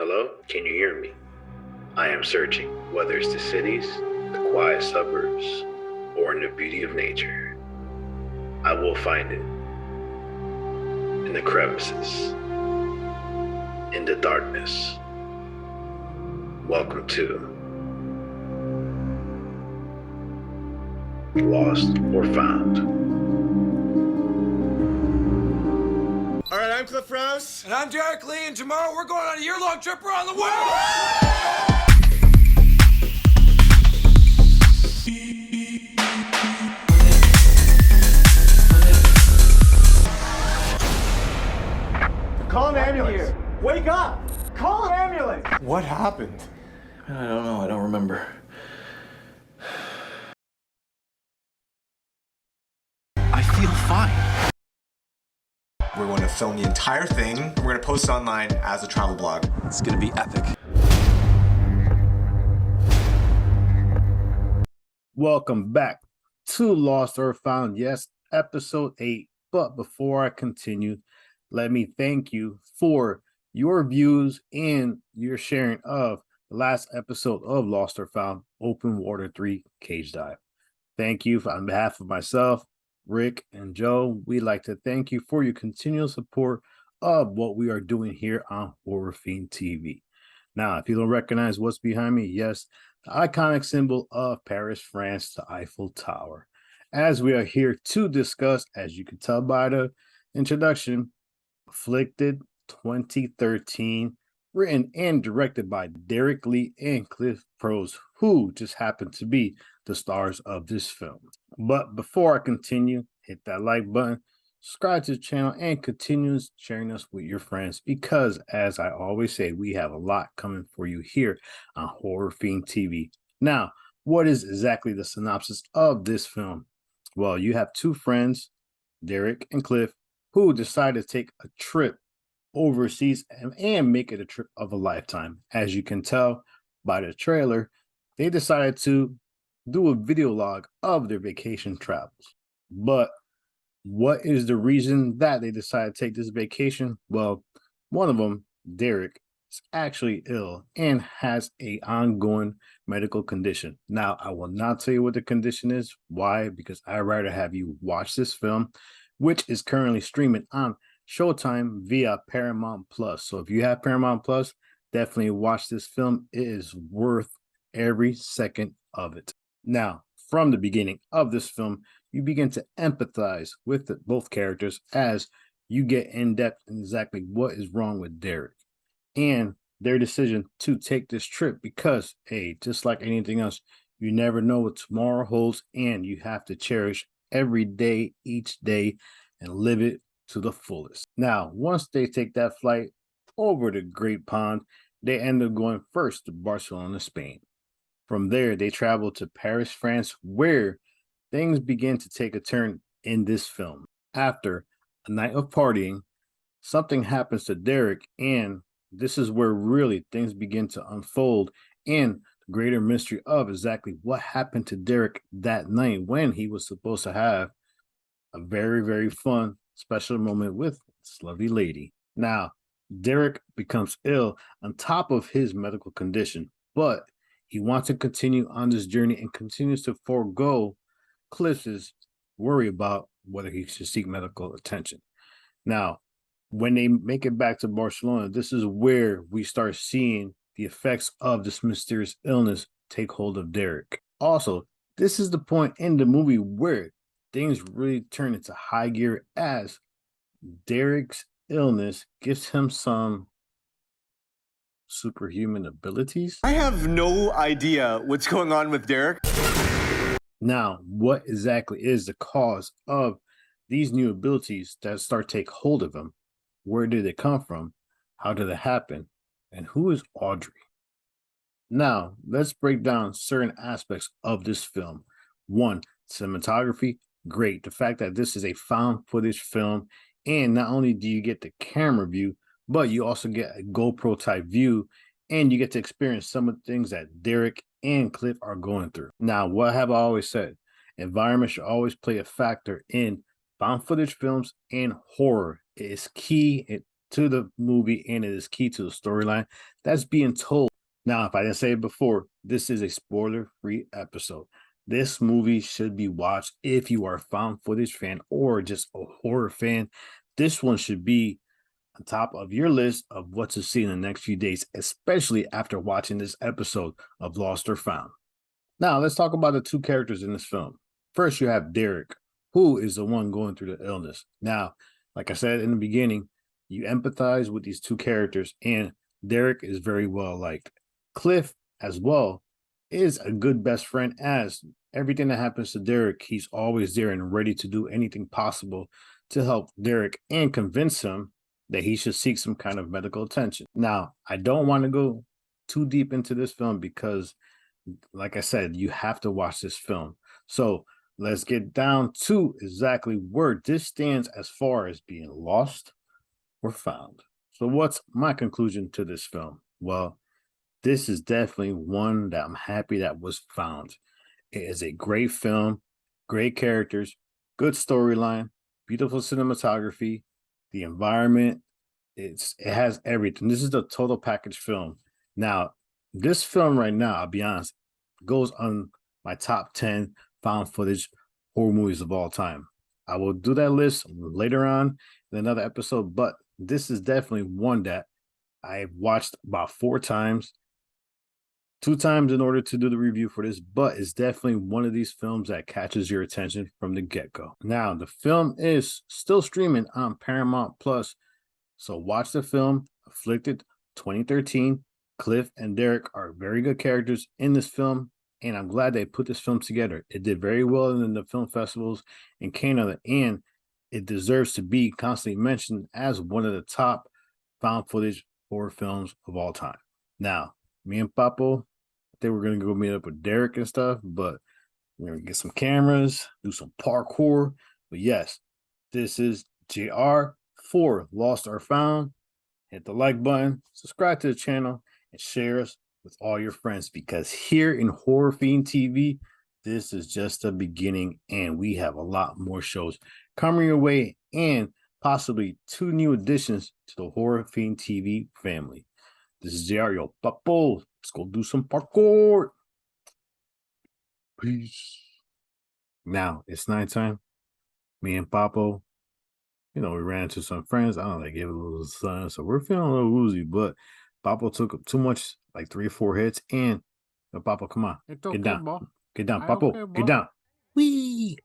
Hello? Can you hear me? I am searching, whether it's the cities, the quiet suburbs, or in the beauty of nature. I will find it. In the crevices. In the darkness. Welcome to Lost or Found. All right, I'm Cliff Rose. And I'm Derek Lee, and tomorrow we're going on a year-long trip around the world! Call an ambulance. Wake up! Call an ambulance! What happened? I don't know. I don't remember. I feel fine. We're going to film the entire thing. We're going to post it online as a travel blog. It's gonna be epic. Welcome back to Lost or Found. Yes, episode 8. But before I continue, let me thank you for your views and your sharing of the last episode of Lost or Found, Open Water 3 Cage Dive. Thank you on behalf of myself, Rick, and Joe. We'd like to thank you for your continual support of what we are doing here on Horror Fiend TV. Now, if you don't recognize what's behind me, yes, the iconic symbol of Paris, France, the Eiffel Tower. As we are here to discuss, as you can tell by the introduction, Afflicted 2013, written and directed by Derek Lee and Cliff Rose, who just happened to be the stars of this film. But before I continue, hit that like button, subscribe to the channel, and continue sharing us with your friends, because as I always say, we have a lot coming for you here on Horror Fiend TV. Now, what is exactly the synopsis of this film? Well, you have two friends, Derek and Cliff, who decided to take a trip overseas and make it a trip of a lifetime. As you can tell by the trailer, they decided to do a video log of their vacation travels. But what is the reason that they decided to take this vacation? Well, one of them, Derek, is actually ill and has an ongoing medical condition. Now, I will not tell you what the condition is. Why? Because I'd rather have you watch this film, which is currently streaming on Showtime via Paramount Plus. So if you have Paramount Plus, definitely watch this film. It is worth every second of it. Now, from the beginning of this film, you begin to empathize with both characters as you get in depth in exactly what is wrong with Derek and their decision to take this trip, because, hey, just like anything else, you never know what tomorrow holds, and you have to cherish every day, each day, and live it to the fullest. Now, once they take that flight over the Great Pond, they end up going first to Barcelona, Spain. From there, they travel to Paris, France, where things begin to take a turn in this film. After a night of partying, something happens to Derek, and this is where really things begin to unfold, and the greater mystery of exactly what happened to Derek that night when he was supposed to have a very, very fun, special moment with this lovely lady. Now, Derek becomes ill on top of his medical condition, but he wants to continue on this journey and continues to forego Cliff's worry about whether he should seek medical attention. Now, when they make it back to Barcelona, this is where we start seeing the effects of this mysterious illness take hold of Derek. Also, this is the point in the movie where things really turn into high gear, as Derek's illness gives him some superhuman abilities. I have no idea what's going on with Derek. Now, what exactly is the cause of these new abilities that start to take hold of him? Where did it come from? How did it happen? And who is Audrey? Now, let's break down certain aspects of this film. One, cinematography, great. The fact that this is a found footage film, and not only do you get the camera view, but you also get a GoPro type view, and you get to experience some of the things that Derek and Cliff are going through. Now, what have I always said? Environment should always play a factor in found footage films and horror. It is key. to the movie and it is key to the storyline that's being told. Now, if I didn't say it before, this is a spoiler-free episode. This movie should be watched if you are a found footage fan or just a horror fan. This one should be on top of your list of what to see in the next few days, especially after watching this episode of Lost or Found. Now, let's talk about the two characters in this film. First, you have Derek, who is the one going through the illness. Now, like I said in the beginning, you empathize with these two characters, and Derek is very well liked. Cliff, as well, is a good best friend, as everything that happens to Derek, he's always there and ready to do anything possible to help Derek and convince him that he should seek some kind of medical attention. Now, I don't want to go too deep into this film because, like I said, you have to watch this film. So let's get down to exactly where this stands as far as being lost or found. So what's my conclusion to this film? Well, this is definitely one that I'm happy that was found. It is a great film, great characters, good storyline, beautiful cinematography, the environment. It has everything. This is the total package film. Now, this film right now, I'll be honest, goes on my top 10 found footage horror movies of all time. I will do that list later on in another episode, but this is definitely one that I've watched about 4 times. 2 times in order to do the review for this, but it's definitely one of these films that catches your attention from the get-go. Now, the film is still streaming on Paramount Plus, so watch the film, Afflicted 2013. Cliff and Derek are very good characters in this film, and I'm glad they put this film together. It did very well in the film festivals in Canada, and it deserves to be constantly mentioned as one of the top found footage horror films of all time. Now, me and Papo, I think we're going to go meet up with Derek and stuff, but we're going to get some cameras, do some parkour. But yes, this is JR for Lost or Found. Hit the like button, subscribe to the channel, and share us with all your friends, because here in Horror Fiend TV, this is just the beginning, and we have a lot more shows coming your way and possibly 2 new additions to the Horror Fiend TV family. This is JR, yo, Papo. Let's go do some parkour. Peace. Now, it's nighttime. Me and Papo, we ran into some friends. I don't know, they gave it a little sun, so we're feeling a little woozy, but Papo took too much, like 3 or 4 hits, and Papo, come on. Get down. Get down, Papo. Get down. Wee.